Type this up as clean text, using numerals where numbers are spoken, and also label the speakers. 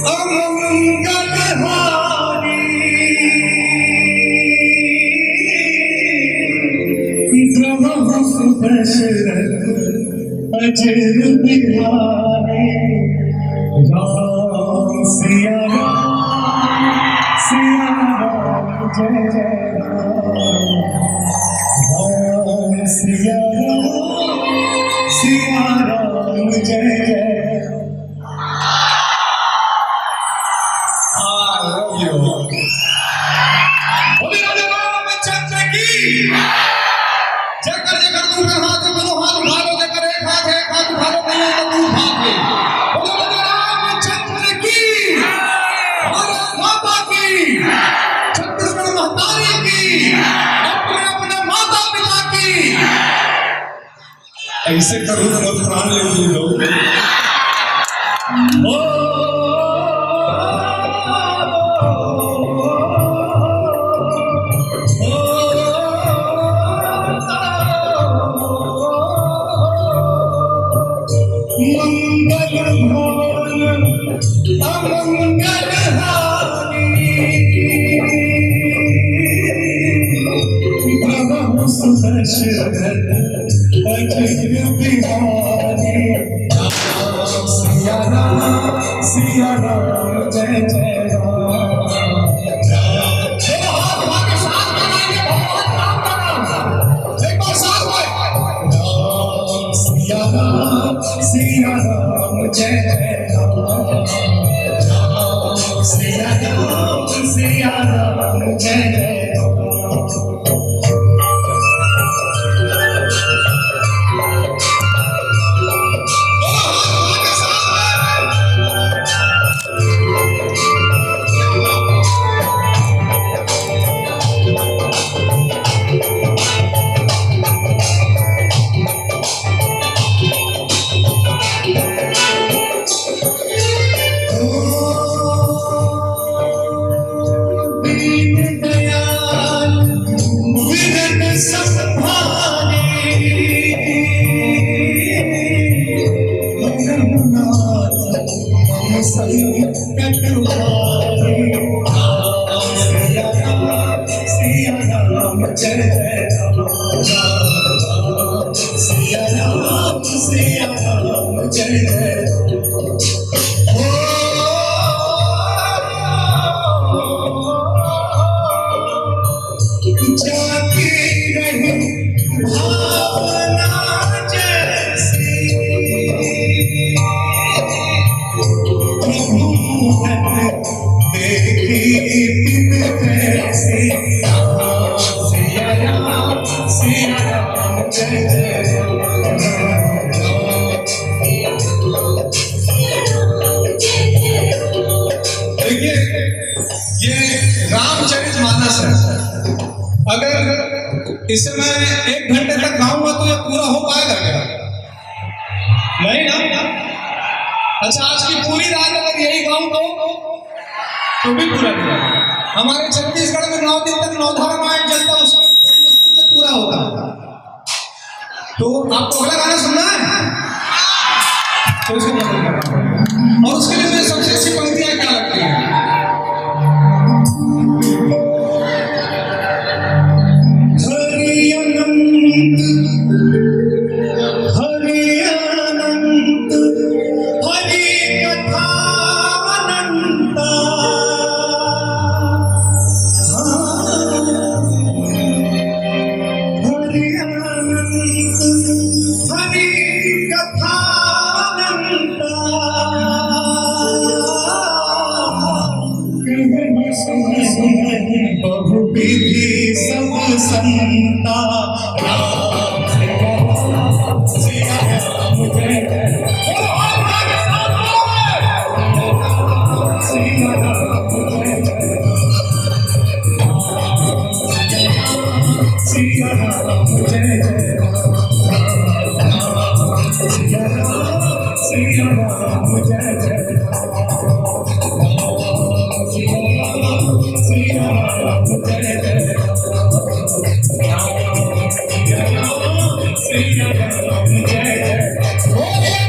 Speaker 1: अमंगलहारी प्रभु दशरथ अजर बिहारी राम सिया राम जय जय राम सिया राम जय जय। बोले राजा रामचंद्र की जय कर तू हाथ दोनों हाथ उठा लो, जय कर एक हाथ उठा लो, नहीं तो तू भाग ले। बोले राजा रामचंद्र की, भारत माता की, छत्तीसगढ़ महतारी की, अपने अपने माता पिता की। ऐसे करूँ तो प्राण ले लोग। सिया राम जय जय सिया राम जय जय राम सिया राम जय जय। अगर इसे मैं 1 घंटे तक गाऊंगा तो ये पूरा हो पाएगा क्या? नहीं ना? अच्छा, आज की पूरी रात अगर यही गाऊं तो भी पूरा नहीं। हमारे छत्तीसगढ़ में 9 दिन तक नवधारा रामायण चलता, उसमें बड़ी मुश्किल से पूरा होता। तो आपको अगला गाना सुनना है तो इसको बंद करना, और उसके लिए मुझे सबसे अच्छी पंक्तियां क्या लगती है? बहुविधि सब संता राम सिया राम जय जय सिया राम जय जय सिया राम जय जय सिया राम जय जय Jai Jai